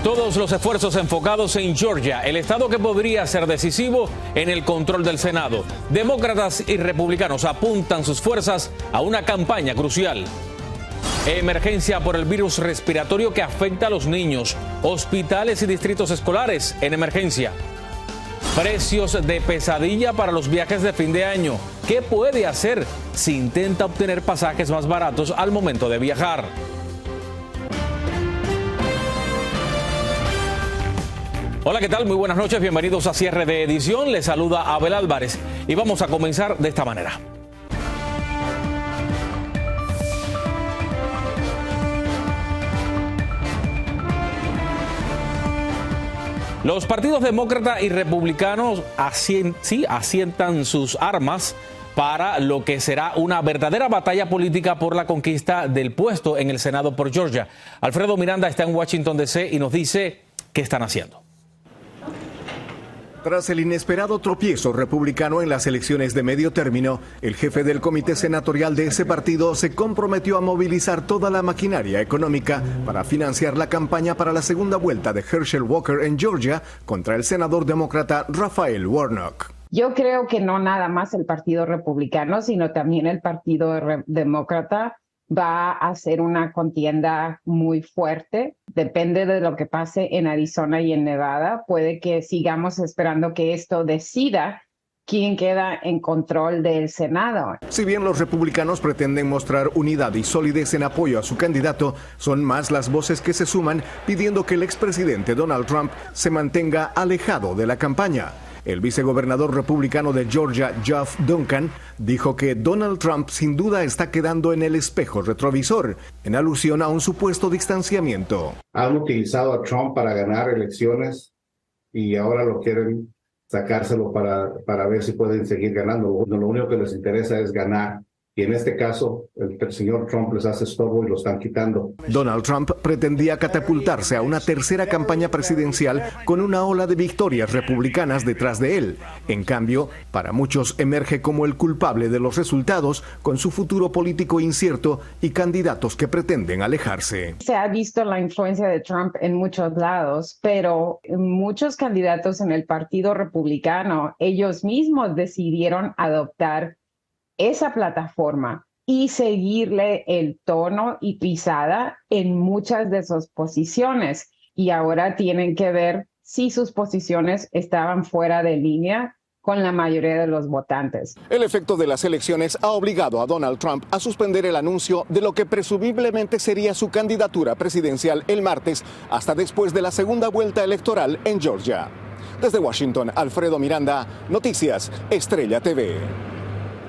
Todos los esfuerzos enfocados en Georgia, el estado que podría ser decisivo en el control del Senado. Demócratas y republicanos apuntan sus fuerzas a una campaña crucial. Emergencia por el virus respiratorio que afecta a los niños. Hospitales y distritos escolares en emergencia. Precios de pesadilla para los viajes de fin de año. ¿Qué puede hacer si intenta obtener pasajes más baratos al momento de viajar? Hola, ¿qué tal? Muy buenas noches, bienvenidos a Cierre de Edición. Les saluda Abel Álvarez y vamos a comenzar de esta manera. Los partidos demócrata y republicanos asientan sus armas para lo que será una verdadera batalla política por la conquista del puesto en el Senado por Georgia. Alfredo Miranda está en Washington, D.C. y nos dice qué están haciendo. Tras el inesperado tropiezo republicano en las elecciones de medio término, el jefe del comité senatorial de ese partido se comprometió a movilizar toda la maquinaria económica para financiar la campaña para la segunda vuelta de Herschel Walker en Georgia contra el senador demócrata Raphael Warnock. Yo creo que no nada más el partido republicano, sino también el partido demócrata va a hacer una contienda muy fuerte. Depende de lo que pase en Arizona y en Nevada. Puede que sigamos esperando que esto decida quién queda en control del Senado. Si bien los republicanos pretenden mostrar unidad y solidez en apoyo a su candidato, son más las voces que se suman pidiendo que el expresidente Donald Trump se mantenga alejado de la campaña. El vicegobernador republicano de Georgia, Jeff Duncan, dijo que Donald Trump sin duda está quedando en el espejo retrovisor, en alusión a un supuesto distanciamiento. Han utilizado a Trump para ganar elecciones y ahora lo quieren sacárselo para ver si pueden seguir ganando. Lo único que les interesa es ganar. Y en este caso, el señor Trump les hace estorbo y lo están quitando. Donald Trump pretendía catapultarse a una tercera campaña presidencial con una ola de victorias republicanas detrás de él. En cambio, para muchos emerge como el culpable de los resultados, con su futuro político incierto y candidatos que pretenden alejarse. Se ha visto la influencia de Trump en muchos lados, pero muchos candidatos en el Partido Republicano, ellos mismos decidieron adoptar esa plataforma y seguirle el tono y pisada en muchas de sus posiciones. Y ahora tienen que ver si sus posiciones estaban fuera de línea con la mayoría de los votantes. El efecto de las elecciones ha obligado a Donald Trump a suspender el anuncio de lo que presumiblemente sería su candidatura presidencial el martes, hasta después de la segunda vuelta electoral en Georgia. Desde Washington, Alfredo Miranda, Noticias Estrella TV.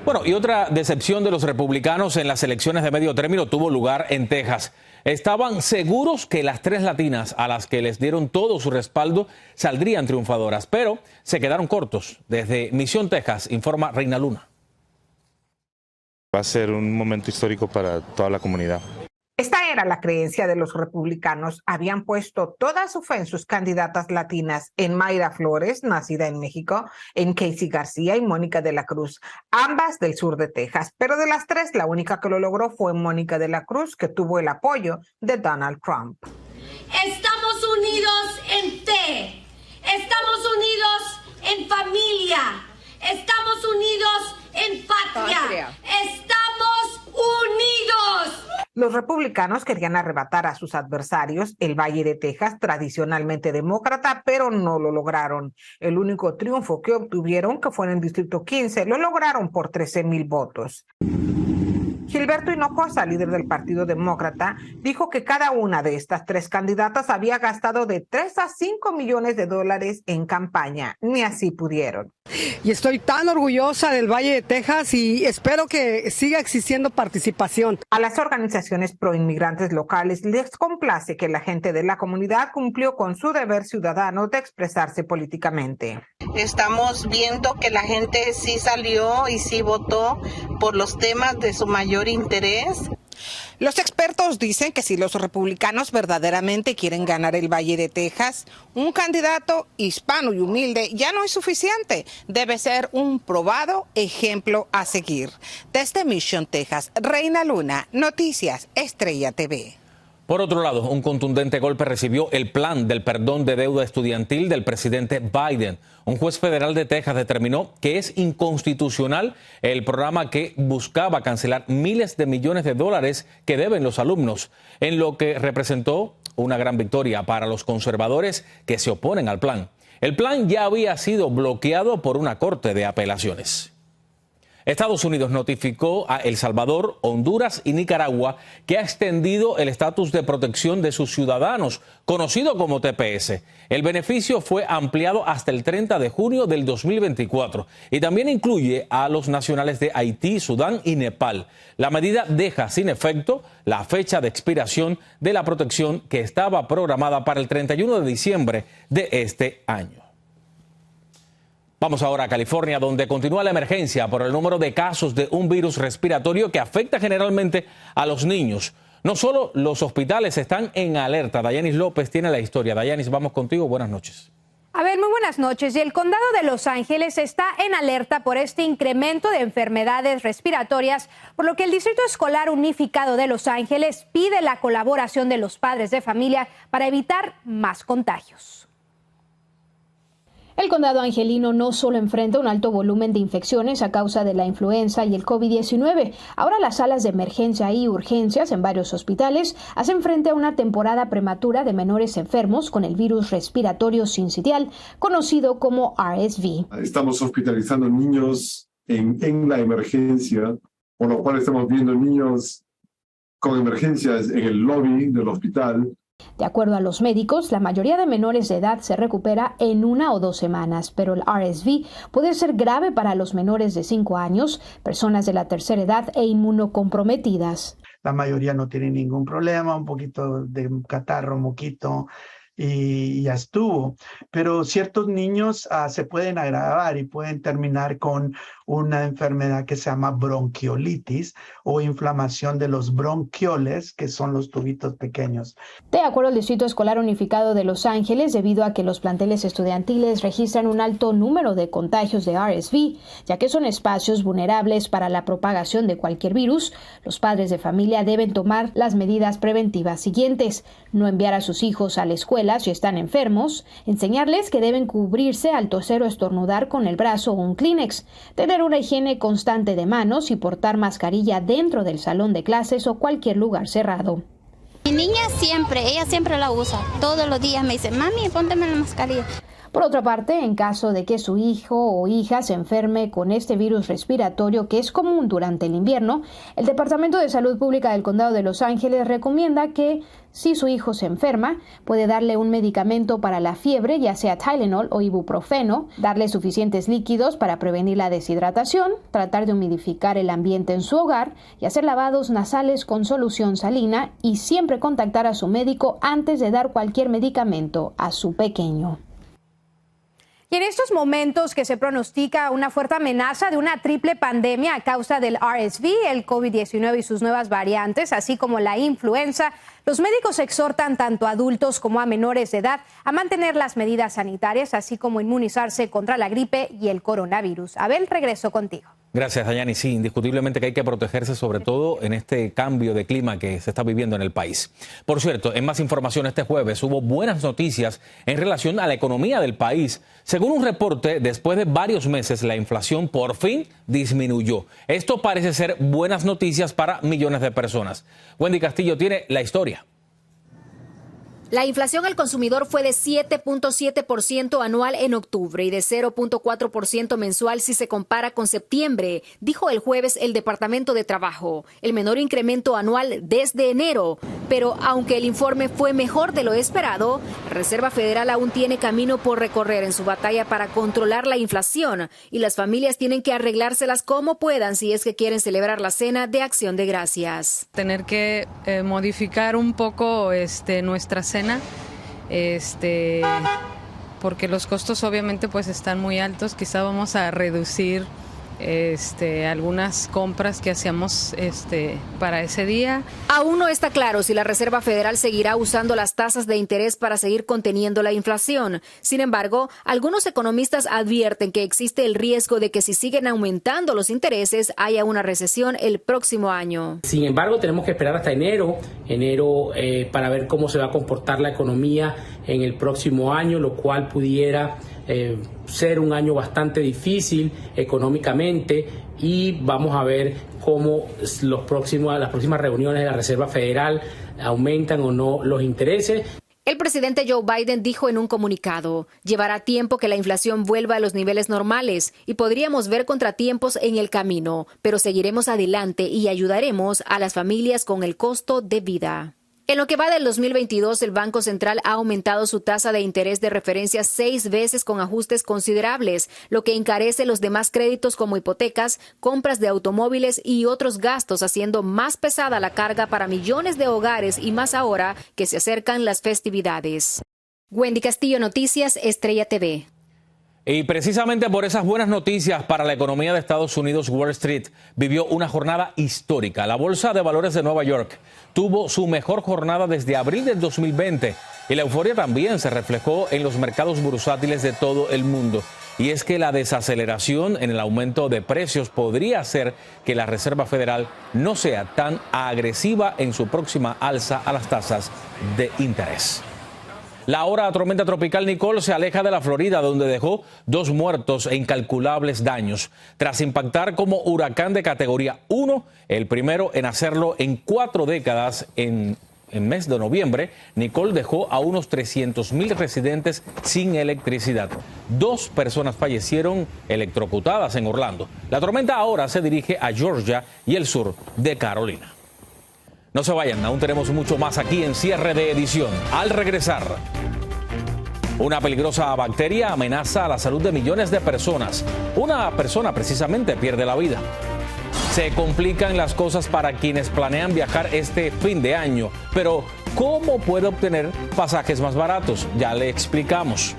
Bueno, y otra decepción de los republicanos en las elecciones de medio término tuvo lugar en Texas. Estaban seguros que las tres latinas a las que les dieron todo su respaldo saldrían triunfadoras, pero se quedaron cortos. Desde Misión, Texas, informa Reina Luna. Va a ser un momento histórico para toda la comunidad. Esta era la creencia de los republicanos. Habían puesto toda su fe en sus candidatas latinas, en Mayra Flores, nacida en México, en Casey García y Mónica de la Cruz, ambas del sur de Texas. Pero de las tres, la única que lo logró fue Mónica de la Cruz, que tuvo el apoyo de Donald Trump. Estamos unidos en fe, estamos unidos en familia, estamos unidos en patria. Estamos unidos. Los republicanos querían arrebatar a sus adversarios el Valle de Texas, tradicionalmente demócrata, pero no lo lograron. El único triunfo que obtuvieron, que fue en el Distrito 15, lo lograron por 13,000 votos. Gilberto Hinojosa, líder del Partido Demócrata, dijo que cada una de estas tres candidatas había gastado de 3 a 5 millones de dólares en campaña. Ni así pudieron. Y estoy tan orgullosa del Valle de Texas y espero que siga existiendo participación. A las organizaciones proinmigrantes locales les complace que la gente de la comunidad cumplió con su deber ciudadano de expresarse políticamente. Estamos viendo que la gente sí salió y sí votó por los temas de su mayor interés. Los expertos dicen que si los republicanos verdaderamente quieren ganar el Valle de Texas, un candidato hispano y humilde ya no es suficiente. Debe ser un probado ejemplo a seguir. Desde Mission, Texas, Reina Luna, Noticias Estrella TV. Por otro lado, un contundente golpe recibió el plan del perdón de deuda estudiantil del presidente Biden. Un juez federal de Texas determinó que es inconstitucional el programa que buscaba cancelar miles de millones de dólares que deben los alumnos, en lo que representó una gran victoria para los conservadores que se oponen al plan. El plan ya había sido bloqueado por una corte de apelaciones. Estados Unidos notificó a El Salvador, Honduras y Nicaragua que ha extendido el estatus de protección de sus ciudadanos, conocido como TPS. El beneficio fue ampliado hasta el 30 de junio del 2024 y también incluye a los nacionales de Haití, Sudán y Nepal. La medida deja sin efecto la fecha de expiración de la protección que estaba programada para el 31 de diciembre de este año. Vamos ahora a California, donde continúa la emergencia por el número de casos de un virus respiratorio que afecta generalmente a los niños. No solo los hospitales están en alerta. Dayanis López tiene la historia. Dayanis, vamos contigo. Buenas noches. A ver, muy buenas noches. Y el condado de Los Ángeles está en alerta por este incremento de enfermedades respiratorias, por lo que el Distrito Escolar Unificado de Los Ángeles pide la colaboración de los padres de familia para evitar más contagios. El condado angelino no solo enfrenta un alto volumen de infecciones a causa de la influenza y el COVID-19. Ahora las salas de emergencia y urgencias en varios hospitales hacen frente a una temporada prematura de menores enfermos con el virus respiratorio sincitial, conocido como RSV. Estamos hospitalizando niños en la emergencia, por lo cual estamos viendo niños con emergencias en el lobby del hospital. De acuerdo a los médicos, la mayoría de menores de edad se recupera en 1 o 2 semanas, pero el RSV puede ser grave para los menores de 5 años, personas de la tercera edad e inmunocomprometidas. La mayoría no tiene ningún problema, un poquito de catarro, moquito y ya estuvo. Pero ciertos niños se pueden agravar y pueden terminar con una enfermedad que se llama bronquiolitis o inflamación de los bronquioles, que son los tubitos pequeños. De acuerdo al Distrito Escolar Unificado de Los Ángeles, debido a que los planteles estudiantiles registran un alto número de contagios de RSV, ya que son espacios vulnerables para la propagación de cualquier virus, los padres de familia deben tomar las medidas preventivas siguientes: no enviar a sus hijos a la escuela si están enfermos, enseñarles que deben cubrirse al toser o estornudar con el brazo o un Kleenex, tener una higiene constante de manos y portar mascarilla dentro del salón de clases o cualquier lugar cerrado. Mi niña ella siempre la usa. Todos los días me dice, mami, pónteme la mascarilla. Por otra parte, en caso de que su hijo o hija se enferme con este virus respiratorio que es común durante el invierno, el Departamento de Salud Pública del Condado de Los Ángeles recomienda que, si su hijo se enferma, puede darle un medicamento para la fiebre, ya sea Tylenol o ibuprofeno, darle suficientes líquidos para prevenir la deshidratación, tratar de humidificar el ambiente en su hogar y hacer lavados nasales con solución salina y siempre contactar a su médico antes de dar cualquier medicamento a su pequeño. Y en estos momentos que se pronostica una fuerte amenaza de una triple pandemia a causa del RSV, el COVID-19 y sus nuevas variantes, así como la influenza, los médicos exhortan tanto a adultos como a menores de edad a mantener las medidas sanitarias, así como inmunizarse contra la gripe y el coronavirus. Abel, regreso contigo. Gracias, Dayani. Sí, indiscutiblemente que hay que protegerse, sobre todo en este cambio de clima que se está viviendo en el país. Por cierto, en más información este jueves hubo buenas noticias en relación a la economía del país. Según un reporte, después de varios meses, la inflación por fin disminuyó. Esto parece ser buenas noticias para millones de personas. Wendy Castillo tiene la historia. La inflación al consumidor fue de 7.7% anual en octubre y de 0.4% mensual si se compara con septiembre, dijo el jueves el Departamento de Trabajo, el menor incremento anual desde enero. Pero aunque el informe fue mejor de lo esperado, la Reserva Federal aún tiene camino por recorrer en su batalla para controlar la inflación y las familias tienen que arreglárselas como puedan si es que quieren celebrar la cena de Acción de Gracias. Tener que modificar un poco nuestra cena, porque los costos obviamente pues están muy altos. Quizá vamos a reducir algunas compras que hacíamos para ese día. Aún no está claro si la Reserva Federal seguirá usando las tasas de interés para seguir conteniendo la inflación. Sin embargo, algunos economistas advierten que existe el riesgo de que si siguen aumentando los intereses haya una recesión el próximo año. Sin embargo, tenemos que esperar hasta enero para ver cómo se va a comportar la economía en el próximo año, lo cual pudiera ser un año bastante difícil económicamente, y vamos a ver cómo las próximas reuniones de la Reserva Federal aumentan o no los intereses. El presidente Joe Biden dijo en un comunicado: llevará tiempo que la inflación vuelva a los niveles normales y podríamos ver contratiempos en el camino, pero seguiremos adelante y ayudaremos a las familias con el costo de vida. En lo que va del 2022, el Banco Central ha aumentado su tasa de interés de referencia 6 veces con ajustes considerables, lo que encarece los demás créditos como hipotecas, compras de automóviles y otros gastos, haciendo más pesada la carga para millones de hogares y más ahora que se acercan las festividades. Wendy Castillo, Noticias Estrella TV. Y precisamente por esas buenas noticias para la economía de Estados Unidos, Wall Street vivió una jornada histórica. La Bolsa de Valores de Nueva York tuvo su mejor jornada desde abril del 2020 y la euforia también se reflejó en los mercados bursátiles de todo el mundo. Y es que la desaceleración en el aumento de precios podría hacer que la Reserva Federal no sea tan agresiva en su próxima alza a las tasas de interés. La ahora tormenta tropical Nicole se aleja de la Florida, donde dejó 2 muertos e incalculables daños. Tras impactar como huracán de categoría 1, el primero en hacerlo en 4 décadas, en mes de noviembre, Nicole dejó a unos 300,000 residentes sin electricidad. 2 personas fallecieron electrocutadas en Orlando. La tormenta ahora se dirige a Georgia y el sur de Carolina. No se vayan, aún tenemos mucho más aquí en Cierre de Edición. Al regresar, una peligrosa bacteria amenaza a la salud de millones de personas. Una persona precisamente pierde la vida. Se complican las cosas para quienes planean viajar este fin de año. Pero, ¿cómo puede obtener pasajes más baratos? Ya le explicamos.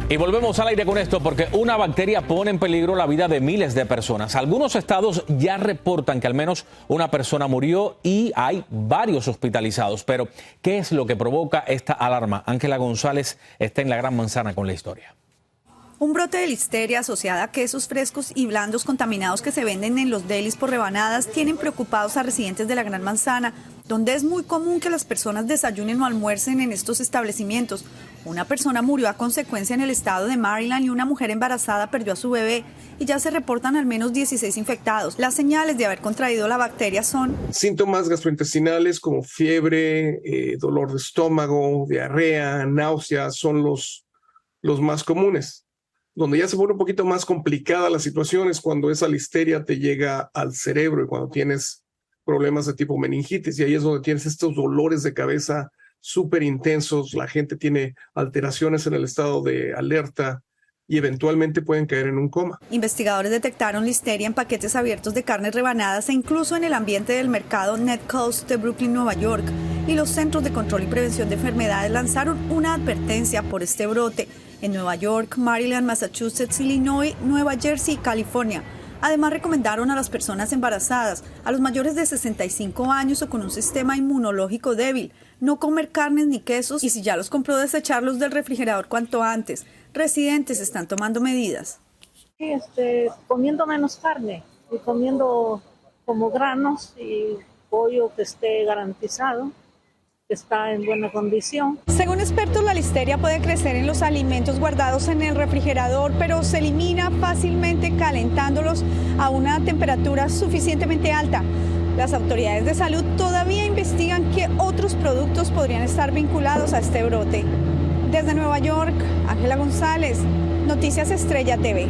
Y volvemos al aire con esto porque una bacteria pone en peligro la vida de miles de personas. Algunos estados ya reportan que al menos una persona murió y hay varios hospitalizados. Pero, ¿qué es lo que provoca esta alarma? Ángela González está en la Gran Manzana con la historia. Un brote de listeria asociada a quesos frescos y blandos contaminados que se venden en los delis por rebanadas tienen preocupados a residentes de la Gran Manzana, donde es muy común que las personas desayunen o almuercen en estos establecimientos. Una persona murió a consecuencia en el estado de Maryland y una mujer embarazada perdió a su bebé y ya se reportan al menos 16 infectados. Las señales de haber contraído la bacteria son síntomas gastrointestinales como fiebre, dolor de estómago, diarrea, náuseas son los más comunes. Donde ya se pone un poquito más complicada la situación es cuando esa listeria te llega al cerebro y cuando tienes problemas de tipo meningitis, y ahí es donde tienes estos dolores de cabeza súper intensos, la gente tiene alteraciones en el estado de alerta y eventualmente pueden caer en un coma. Investigadores detectaron listeria en paquetes abiertos de carnes rebanadas e incluso en el ambiente del mercado Net Coast de Brooklyn, Nueva York. Y los Centros de Control y Prevención de Enfermedades lanzaron una advertencia por este brote en Nueva York, Maryland, Massachusetts, Illinois, Nueva Jersey y California. Además, recomendaron a las personas embarazadas, a los mayores de 65 años o con un sistema inmunológico débil, no comer carnes ni quesos y si ya los compró, desecharlos del refrigerador cuanto antes. Residentes están tomando medidas. Comiendo menos carne y comiendo como granos y pollo que esté garantizado, que está en buena condición. Según expertos, la listeria puede crecer en los alimentos guardados en el refrigerador, pero se elimina fácilmente calentándolos a una temperatura suficientemente alta. Las autoridades de salud todavía investigan qué otros productos podrían estar vinculados a este brote. Desde Nueva York, Ángela González, Noticias Estrella TV.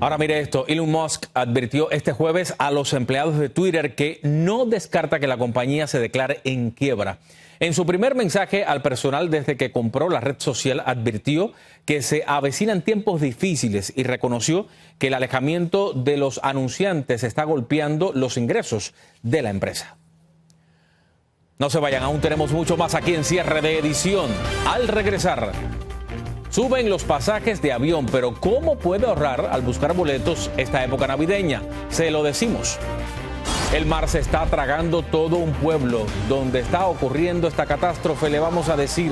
Ahora mire esto, Elon Musk advirtió este jueves a los empleados de Twitter que no descarta que la compañía se declare en quiebra. En su primer mensaje al personal desde que compró la red social advirtió que se avecinan tiempos difíciles y reconoció que el alejamiento de los anunciantes está golpeando los ingresos de la empresa. No se vayan, aún tenemos mucho más aquí en Cierre de Edición. Al regresar, suben los pasajes de avión, pero ¿cómo puede ahorrar al buscar boletos esta época navideña? Se lo decimos. El mar se está tragando todo un pueblo. Donde está ocurriendo esta catástrofe, le vamos a decir.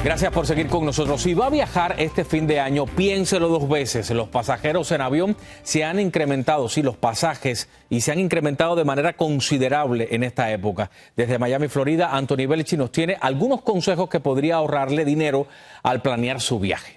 Gracias por seguir con nosotros. Si va a viajar este fin de año, piénselo 2 veces. Los pasajeros en avión se han incrementado, sí, los pasajes, y se han incrementado de manera considerable en esta época. Desde Miami, Florida, Anthony Belchi nos tiene algunos consejos que podría ahorrarle dinero al planear su viaje.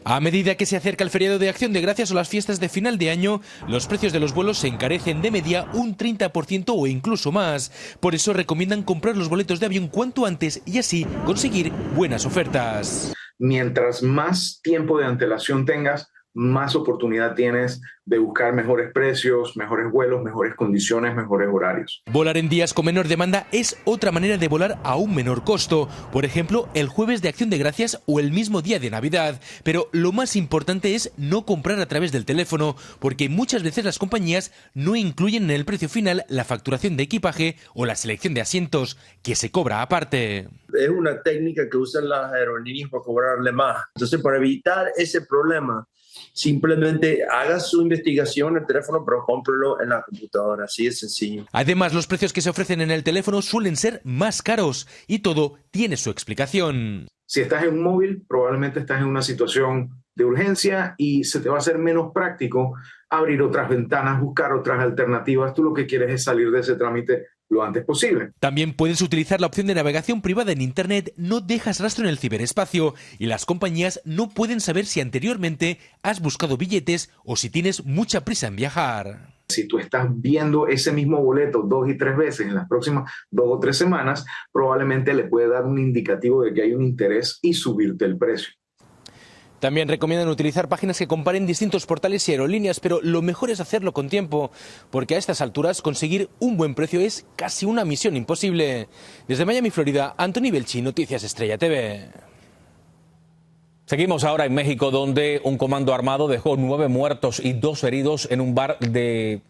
A medida que se acerca el feriado de Acción de Gracias o las fiestas de final de año, los precios de los vuelos se encarecen de media un 30% o incluso más. Por eso recomiendan comprar los boletos de avión cuanto antes y así conseguir buenas ofertas. Mientras más tiempo de antelación tengas, más oportunidad tienes de buscar mejores precios, mejores vuelos, mejores condiciones, mejores horarios. Volar en días con menor demanda es otra manera de volar a un menor costo. Por ejemplo, el jueves de Acción de Gracias o el mismo día de Navidad. Pero lo más importante es no comprar a través del teléfono, porque muchas veces las compañías no incluyen en el precio final la facturación de equipaje o la selección de asientos, que se cobra aparte. Es una técnica que usan las aerolíneas para cobrarle más. Entonces, para evitar ese problema, simplemente haga su investigación en el teléfono, pero cómprelo en la computadora, así de sencillo. Además, los precios que se ofrecen en el teléfono suelen ser más caros y todo tiene su explicación. Si estás en un móvil, probablemente estás en una situación de urgencia y se te va a hacer menos práctico abrir otras ventanas, buscar otras alternativas. Tú lo que quieres es salir de ese trámite lo antes posible. También puedes utilizar la opción de navegación privada en Internet. No dejas rastro en el ciberespacio y las compañías no pueden saber si anteriormente has buscado billetes o si tienes mucha prisa en viajar. Si tú estás viendo ese mismo boleto 2 y 3 veces en las próximas 2 o 3 semanas, probablemente le puede dar un indicativo de que hay un interés y subirte el precio. También recomiendan utilizar páginas que comparen distintos portales y aerolíneas, pero lo mejor es hacerlo con tiempo, porque a estas alturas conseguir un buen precio es casi una misión imposible. Desde Miami, Florida, Anthony Belchi, Noticias Estrella TV. Seguimos ahora en México, donde un comando armado dejó 9 muertos y 2 heridos en un bar de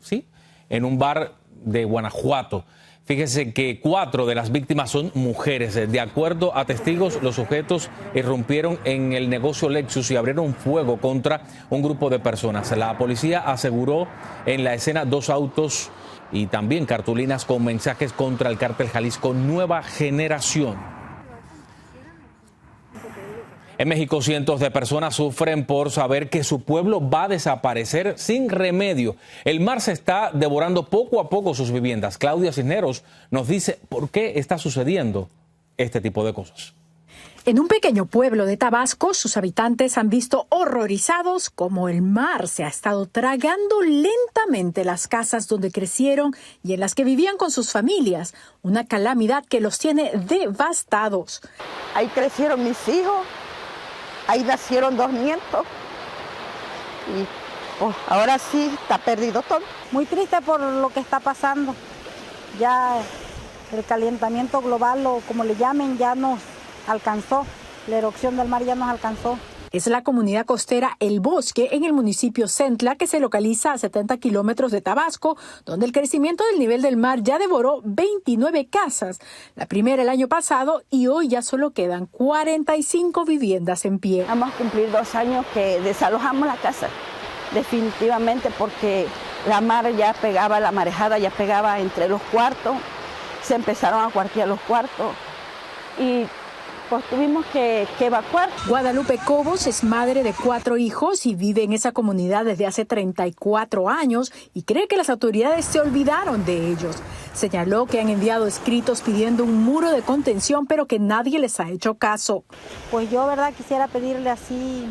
Guanajuato. Fíjese que 4 de las víctimas son mujeres. De acuerdo a testigos, los sujetos irrumpieron en el negocio Lexus y abrieron fuego contra un grupo de personas. La policía aseguró en la escena 2 autos y también cartulinas con mensajes contra el cártel Jalisco Nueva Generación. En México, cientos de personas sufren por saber que su pueblo va a desaparecer sin remedio. El mar se está devorando poco a poco sus viviendas. Claudia Cisneros nos dice por qué está sucediendo este tipo de cosas. En un pequeño pueblo de Tabasco, sus habitantes han visto horrorizados cómo el mar se ha estado tragando lentamente las casas donde crecieron y en las que vivían con sus familias. Una calamidad que los tiene devastados. Ahí crecieron mis hijos. Ahí nacieron 2 nietos y pues, ahora sí está perdido todo. Muy triste por lo que está pasando. Ya el calentamiento global, o como le llamen, ya nos alcanzó. La erupción del mar ya nos alcanzó. Es la comunidad costera El Bosque en el municipio Centla, que se localiza a 70 kilómetros de Tabasco, donde el crecimiento del nivel del mar ya devoró 29 casas. La primera el año pasado y hoy ya solo quedan 45 viviendas en pie. Vamos a cumplir 2 años que desalojamos la casa, definitivamente, porque la mar ya pegaba, la marejada ya pegaba entre los cuartos, se empezaron a cuartear los cuartos y pues tuvimos que evacuar. Guadalupe Cobos es madre de 4 hijos y vive en esa comunidad desde hace 34 años y cree que las autoridades se olvidaron de ellos. Señaló que han enviado escritos pidiendo un muro de contención, pero que nadie les ha hecho caso. Pues yo, verdad, quisiera pedirle así,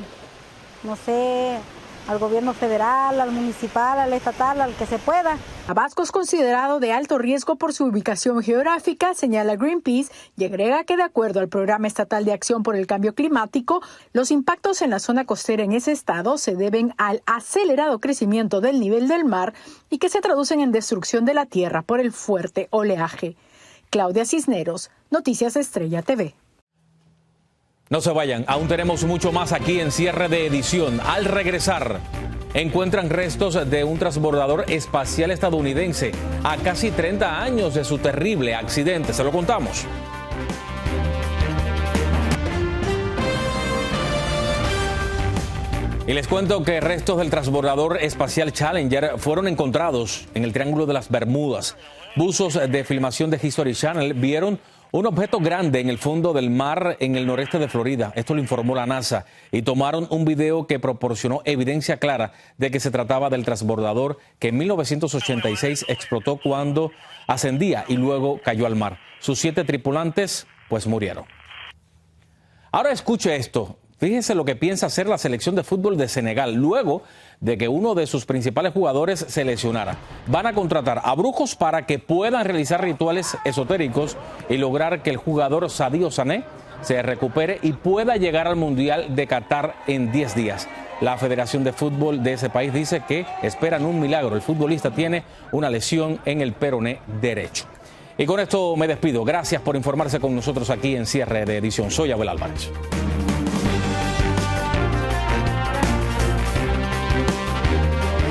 no sé, al gobierno federal, al municipal, al estatal, al que se pueda. Tabasco es considerado de alto riesgo por su ubicación geográfica, señala Greenpeace, y agrega que de acuerdo al Programa Estatal de Acción por el Cambio Climático, los impactos en la zona costera en ese estado se deben al acelerado crecimiento del nivel del mar y que se traducen en destrucción de la tierra por el fuerte oleaje. Claudia Cisneros, Noticias Estrella TV. No se vayan, aún tenemos mucho más aquí en Cierre de Edición. Al regresar, Encuentran restos de un transbordador espacial estadounidense a casi 30 años de su terrible accidente. Se lo contamos. Y les cuento que restos del transbordador espacial Challenger fueron encontrados en el Triángulo de las Bermudas. Buzos de filmación de History Channel vieron un objeto grande en el fondo del mar en el noreste de Florida. Esto lo informó la NASA. Y tomaron un video que proporcionó evidencia clara de que se trataba del transbordador que en 1986 explotó cuando ascendía y luego cayó al mar. Sus 7 tripulantes, pues, murieron. Ahora escuche esto. Fíjense lo que piensa hacer la selección de fútbol de Senegal luego de que uno de sus principales jugadores se lesionara. Van a contratar a brujos para que puedan realizar rituales esotéricos y lograr que el jugador Sadio Sané se recupere y pueda llegar al Mundial de Qatar en 10 días. La Federación de Fútbol de ese país dice que esperan un milagro. El futbolista tiene una lesión en el peroné derecho. Y con esto me despido. Gracias por informarse con nosotros aquí en Cierre de Edición. Soy Abel Álvarez.